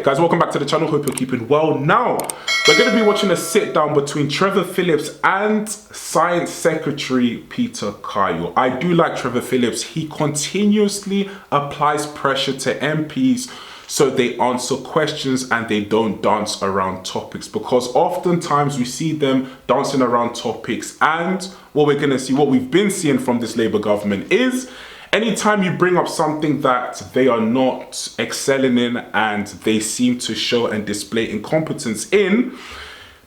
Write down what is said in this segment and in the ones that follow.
Okay, guys, welcome back to the channel. Hope you're keeping well. Now, we're going to be watching a sit-down between Trevor Phillips and Science Secretary Peter Kyle. I do like Trevor Phillips. He continuously applies pressure to MPs so they answer questions and they don't dance around topics, because oftentimes we see them dancing around topics, and what we're going to see, what we've been seeing from this Labour government is anytime you bring up something that they are not excelling in and they seem to show and display incompetence in,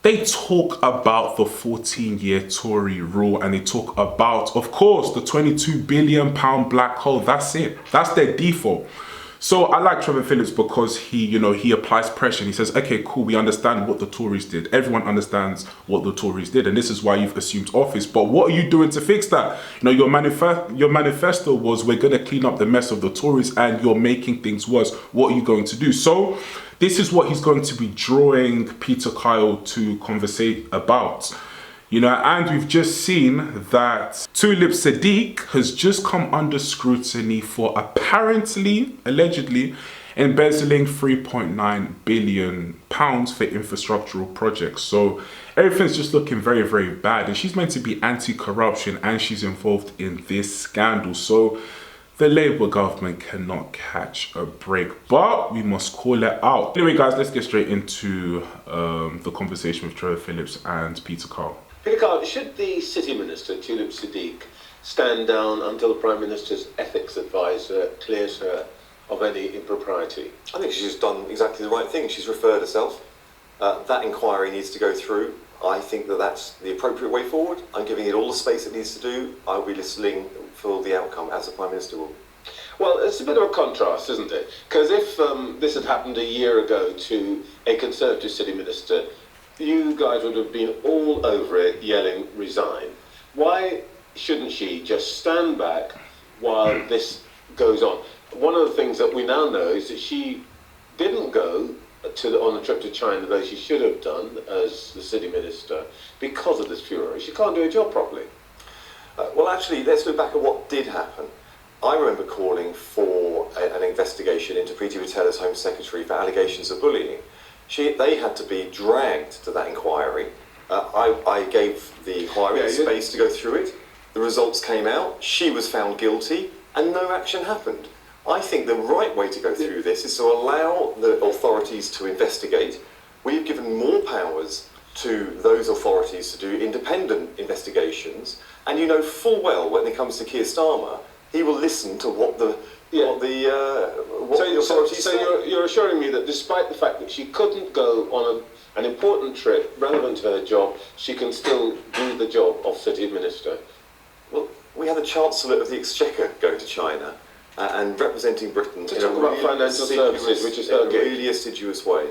they talk about the 14-year Tory rule, and they talk about, of course, the £22 billion black hole. That's it. That's their default. So I like Trevor Phillips because he applies pressure and he says, okay, cool, we understand what the Tories did. Everyone understands what the Tories did, and this is why you've assumed office. But what are you doing to fix that? Your manifesto was, we're going to clean up the mess of the Tories, and you're making things worse. What are you going to do? So this is what he's going to be drawing Peter Kyle to conversate about. And we've just seen that Tulip Siddiq has just come under scrutiny for allegedly, embezzling £3.9 billion for infrastructural projects. So everything's just looking very, very bad. And she's meant to be anti-corruption, and she's involved in this scandal. So the Labour government cannot catch a break, but we must call it out. Anyway, guys, let's get straight into the conversation with Trevor Phillips and Peter Kyle. Peter Kyle, should the City Minister, Tulip Siddiq, stand down until the Prime Minister's ethics advisor clears her of any impropriety? I think she's done exactly the right thing. She's referred herself. That inquiry needs to go through. I think that that's the appropriate way forward. I'm giving it all the space it needs to do. I'll be listening for the outcome, as the Prime Minister will. Well, it's a bit of a contrast, isn't it? Because if this had happened a year ago to a Conservative City Minister, you guys would have been all over it, yelling, resign. Why shouldn't she just stand back while this goes on? One of the things that we now know is that she didn't go on a trip to China, though she should have done as the City Minister, because of this furor. She can't do her job properly. Well, actually, let's look back at what did happen. I remember calling for an investigation into Priti Patel's Home Secretary for allegations of bullying. They had to be dragged to that inquiry. I gave the inquiry space to go through it. The results came out. She was found guilty, and no action happened. I think the right way to go through this is to allow the authorities to investigate. We've given more powers to those authorities to do independent investigations, and you know full well when it comes to Keir Starmer, he will listen to what the authorities say. So you're assuring me that despite the fact that she couldn't go on an important trip relevant to her job, she can still do the job of City Minister? Well, we had the Chancellor of the Exchequer go to China and representing Britain to talk about financial services, which is her gig, really assiduous way,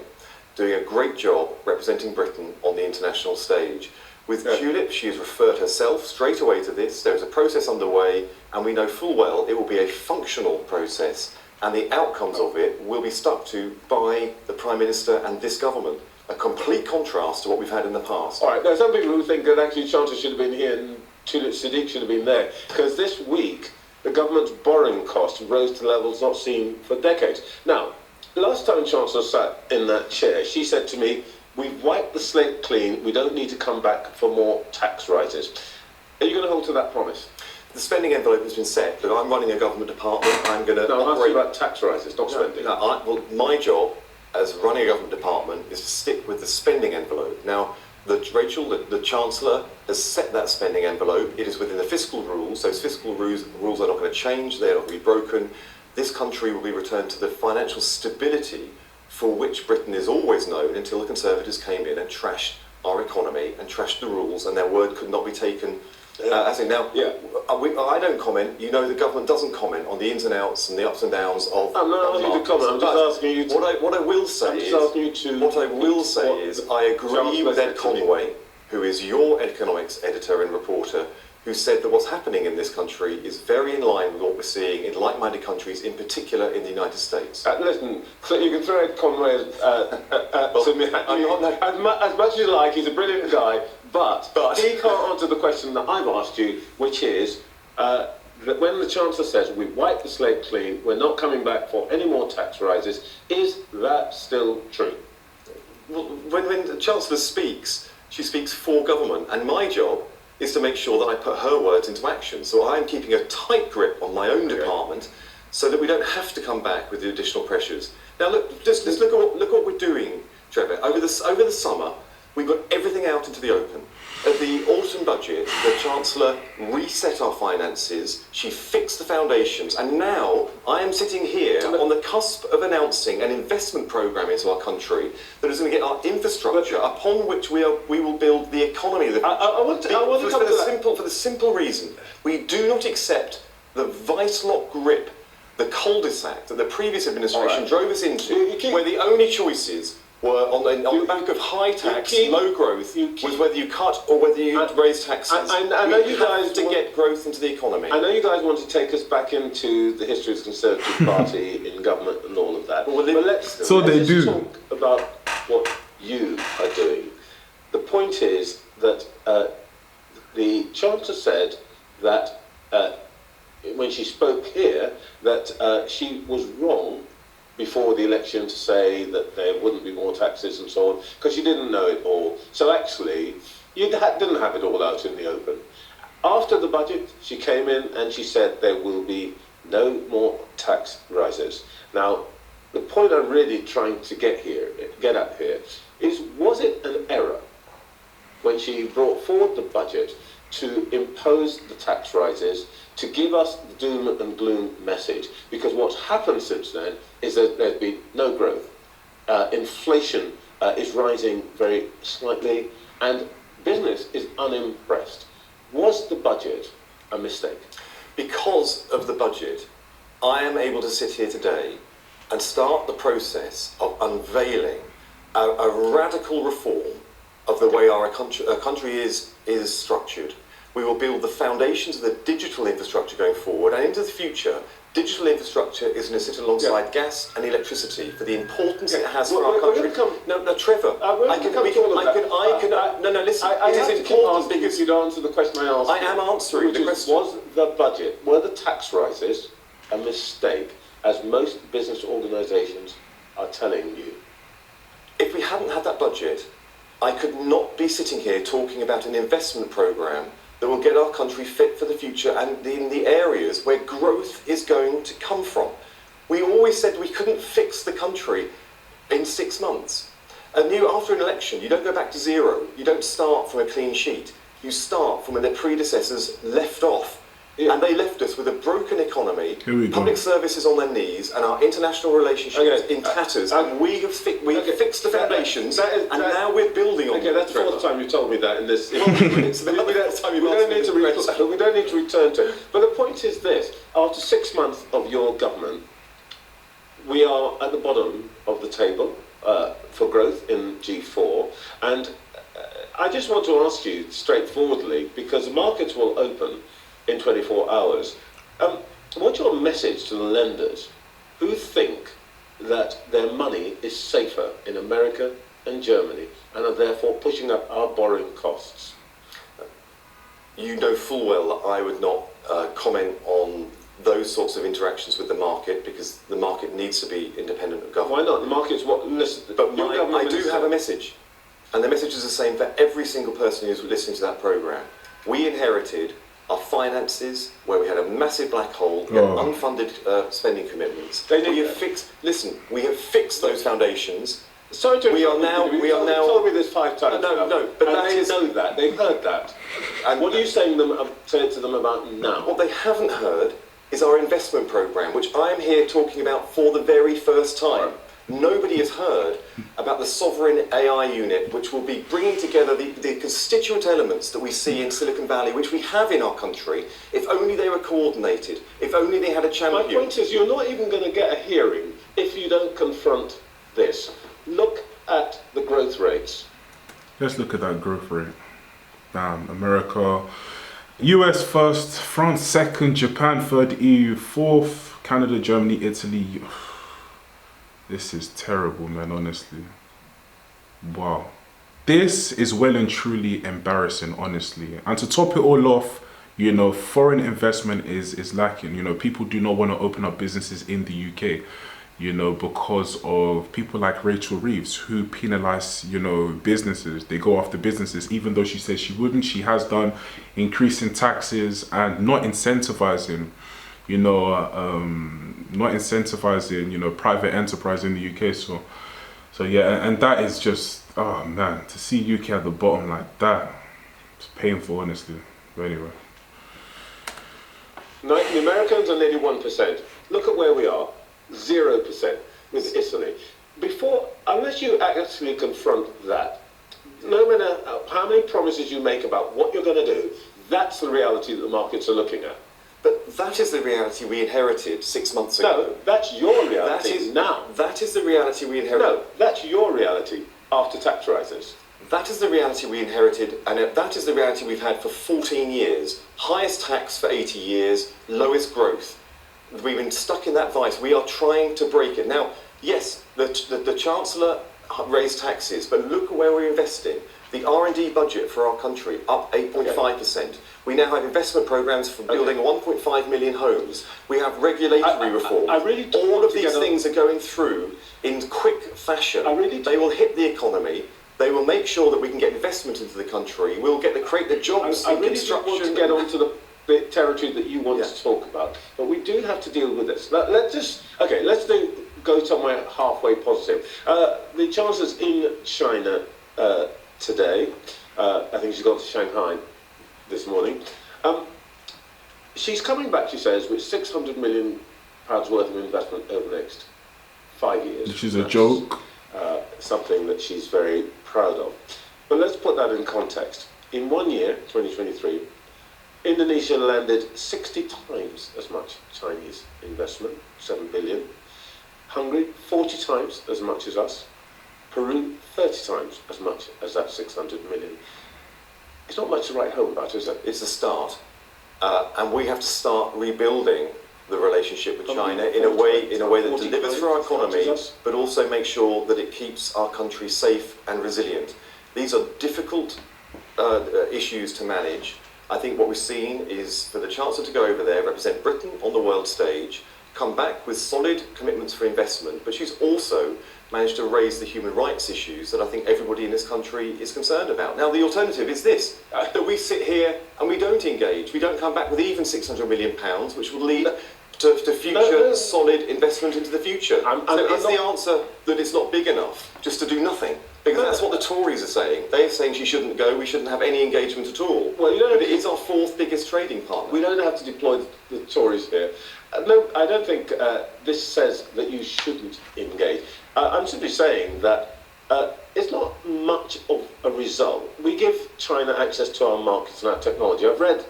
doing a great job representing Britain on the international stage. With Tulip, she has referred herself straight away to this. There is a process underway, and we know full well it will be a functional process, and the outcomes of it will be stuck to by the Prime Minister and this government. A complete contrast to what we've had in the past. All right, there are some people who think that actually Chancellor should have been here and Tulip Siddiq should have been there, because this week the government's borrowing costs rose to levels not seen for decades. Now, last time Chancellor sat in that chair, she said to me, we've wiped the slate clean, we don't need to come back for more tax rises. Are you going to hold to that promise? The spending envelope has been set. Look, I'm running a government department. I'm going to No, I'm asking about tax rises, not spending. Well, my job as running a government department is to stick with the spending envelope. Now, Rachel, the Chancellor, has set that spending envelope. It is within the fiscal rules. Those fiscal rules are not going to change. They're not going to be broken. This country will be returned to the financial stability for which Britain is always known until the Conservatives came in and trashed our economy and trashed the rules, and their word could not be taken as in. Now, I don't comment. You know the government doesn't comment on the ins and outs and the ups and downs of. I'm not asking you to comment. I'm just asking you to. What I will say is, I agree with Ed Conway, who is your economics editor and reporter, who said that what's happening in this country is very in line with what we're seeing in like-minded countries, in particular in the United States. Listen, so you can throw Ed Conway to me as much as you like. He's a brilliant guy, but he can't answer the question that I've asked you, which is that when the Chancellor says we wipe the slate clean, we're not coming back for any more tax rises, is that still true? Well, when the Chancellor speaks, she speaks for government, and my job is to make sure that I put her words into action. So I'm keeping a tight grip on my own department so that we don't have to come back with the additional pressures. Now look, just look at what we're doing, Trevor. Over the summer, we got everything out into the open. At the autumn budget, the Chancellor reset our finances, she fixed the foundations, and now I am sitting here on the cusp of announcing an investment programme into our country that is going to get our infrastructure upon which we will build the economy of the future. For the simple reason, we do not accept the vice-lock grip, the cul-de-sac that the previous administration drove us into, where the only choices were on the back of high tax, low growth, was whether you cut or whether you raise taxes. I know you guys get growth into the economy. I know you guys want to take us back into the history of the Conservative Party in government and all of that. But let's talk about what you are doing. The point is that the Chancellor said that when she spoke here that she was wrong before the election to say that there wouldn't be more taxes and so on, because you didn't know it all. So actually, you didn't have it all out in the open. After the budget, she came in and she said there will be no more tax rises. Now, the point I'm really trying to get at here is, was it an error when she brought forward the budget to impose the tax rises, to give us the doom and gloom message? Because what's happened since then is that there's been no growth. Inflation is rising very slightly, and business is unimpressed. Was the budget a mistake? Because of the budget, I am able to sit here today and start the process of unveiling a radical reform of the way our country is structured. We will build the foundations of the digital infrastructure going forward, and into the future, digital infrastructure is going to sit alongside gas and electricity for the importance it has for our country. No, Trevor, listen. It is important because you don't answer the question I asked. I am answering the question. Was the budget, were the tax rises a mistake, as most business organisations are telling you? If we hadn't had that budget, I could not be sitting here talking about an investment programme that will get our country fit for the future and in the areas where growth is going to come from. We always said we couldn't fix the country in 6 months. After an election, you don't go back to zero. You don't start from a clean sheet. You start from where their predecessors left off. And they left us with a broken economy, public services on their knees, and our international relationships in tatters. And we have fixed the foundations, and now we're building on them. Okay, that's the fourth time you told me that in this. We don't need to return to it. But the point is this: after 6 months of your government, we are at the bottom of the table for growth in G4, and I just want to ask you straightforwardly, because the markets will open in 24 hours. What's your message to the lenders who think that their money is safer in America and Germany and are therefore pushing up our borrowing costs? You know full well that I would not comment on those sorts of interactions with the market, because the market needs to be independent of government. Why not? The market's what? Listen, but I do have a message, and the message is the same for every single person who's listening to that programme. We inherited our finances where we had a massive black hole, we had unfunded spending commitments. We have fixed those foundations. Sorry to interrupt. You told me this 5 times. No, but they know that. They've heard that. And what are you saying to them about now? What they haven't heard is our investment programme, which I'm here talking about for the very first time. Nobody has heard about the sovereign AI unit, which will be bringing together the constituent elements that we see in Silicon Valley, which we have in our country, if only they were coordinated, if only they had a champion. My point is, you're not even going to get a hearing if you don't confront this. Look at the growth rates. Let's look at that growth rate. America, US first, France second, Japan third, EU fourth, Canada, Germany, Italy. This is terrible, man, honestly. Wow. This is well and truly embarrassing, honestly. And to top it all off, You know, foreign investment is lacking. You know, people do not want to open up businesses in the UK, you know, because of people like Rachel Reeves, who penalize, you know, businesses. They go after businesses, even though she says she wouldn't. She has done, increasing taxes and not incentivizing, you know, you know, private enterprise in the UK. So yeah, and that is just, oh man, to see UK at the bottom like that, it's painful, honestly. But anyway. The Americans are nearly 1%. Look at where we are, 0% with Italy. Unless you actually confront that, no matter how many promises you make about what you're going to do, that's the reality that the markets are looking at. But that is the reality we inherited 6 months ago. No, that's your reality now. That is the reality we inherited. No, that's your reality after tax rises. That is the reality we inherited, and that is the reality we've had for 14 years. Highest tax for 80 years, lowest growth. We've been stuck in that vice. We are trying to break it. Now, yes, the Chancellor raised taxes, but look at where we're investing. The R&D budget for our country up 8.5%. We now have investment programs for building 1.5 million homes. We have regulatory reform. All of these things are going through in quick fashion. They will hit the economy. They will make sure that we can get investment into the country. We'll create the jobs in construction. I want to get onto the territory that you want to talk about, but we do have to deal with this. Let's go somewhere halfway positive. The Chancellor's in China today. I think she's gone to Shanghai this morning. She's coming back, she says, with £600 million worth of investment over the next 5 years. Which is a joke. Something that she's very proud of. But let's put that in context. In 1 year, 2023, Indonesia landed 60 times as much Chinese investment, 7 billion. Hungary, 40 times as much as us. Peru, 30 times as much as that 600 million. It's not much to write home about, is it? It's a start. And we have to start rebuilding the relationship with China in a way that delivers for our economy, but also make sure that it keeps our country safe and resilient. These are difficult issues to manage. I think what we've seen is for the Chancellor to go over there, represent Britain on the world stage, come back with solid commitments for investment, but she's also managed to raise the human rights issues that I think everybody in this country is concerned about. Now, the alternative is this, that we sit here and we don't engage. We don't come back with even £600 million, which will lead to future solid investment into the future. So is the answer that it's not big enough just to do nothing? Because that's what the Tories are saying. They're saying she shouldn't go, we shouldn't have any engagement at all. Well, but it is our fourth biggest trading partner. We don't have to deploy the Tories here. No, I don't think this says that you shouldn't engage. I'm simply saying that it's not much of a result. We give China access to our markets and our technology. I've read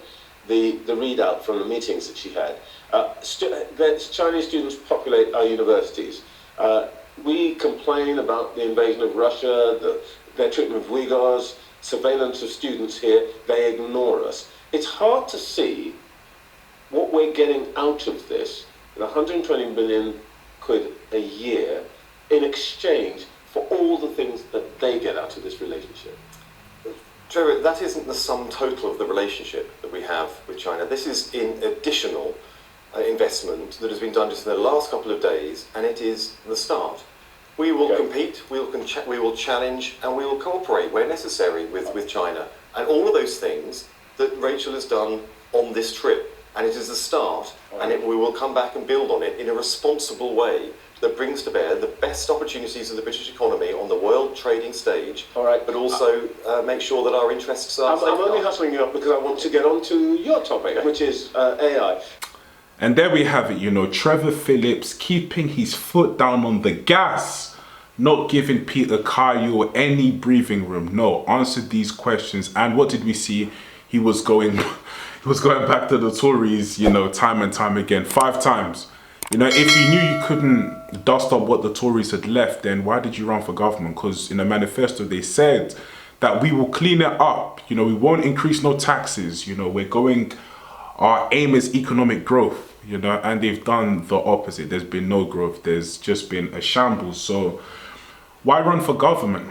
the readout from the meetings that she had. Chinese students populate our universities. We complain about the invasion of Russia, their treatment of Uyghurs, surveillance of students here. They ignore us. It's hard to see what we're getting out of this, with 120 billion quid a year, in exchange for all the things that they get out of this relationship. Trevor, that isn't the sum total of the relationship that we have with China. This is in additional investment that has been done just in the last couple of days, and it is the start. We will compete, we will challenge, and we will cooperate where necessary with China. And all of those things that Rachel has done on this trip. And it is the start, and we will come back and build on it in a responsible way that brings to bear the best opportunities of the British economy on the world trading stage, but also make sure that our interests are I'm only hustling you up because I want to get on to your topic, which is AI. And there we have it, you know, Trevor Phillips keeping his foot down on the gas, not giving Peter Kyle any breathing room. No, answered these questions. And what did we see? He was going back to the Tories, you know, time and time again, 5 times. You know, if you knew you couldn't dust up what the Tories had left, then why did you run for government? Because in the manifesto, they said that we will clean it up. You know, we won't increase no taxes. You know, our aim is economic growth, you know, and they've done the opposite. There's been no growth. There's just been a shambles. So why run for government?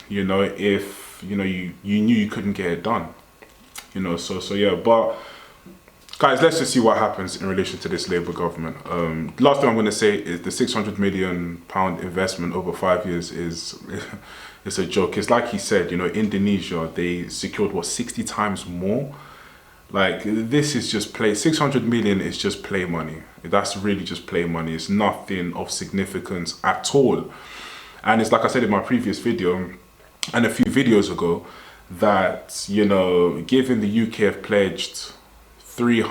You know, if, you know, you knew you couldn't get it done. You know, so yeah, but Guys, let's just see what happens in relation to this Labour government. Last thing I'm going to say is the £600 million investment over 5 years is it's a joke. It's like he said, you know, Indonesia, they secured what, 60 times more. Like, this is just play. 600 million is just play money. That's really just play money. It's nothing of significance at all. And it's like I said in my previous video and a few videos ago that, you know, given the UK have pledged 3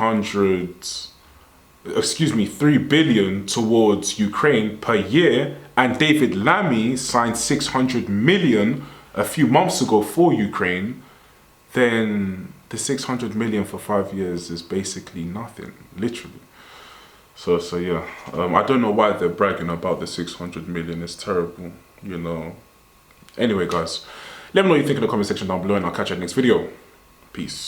billion towards Ukraine per year, and David Lammy signed 600 million a few months ago for Ukraine, then the 600 million for 5 years is basically nothing, literally. So yeah, I don't know why they're bragging about the 600 million. It's terrible, you know. Anyway, guys, let me know what you think in the comment section down below, and I'll catch you in the next video. Peace.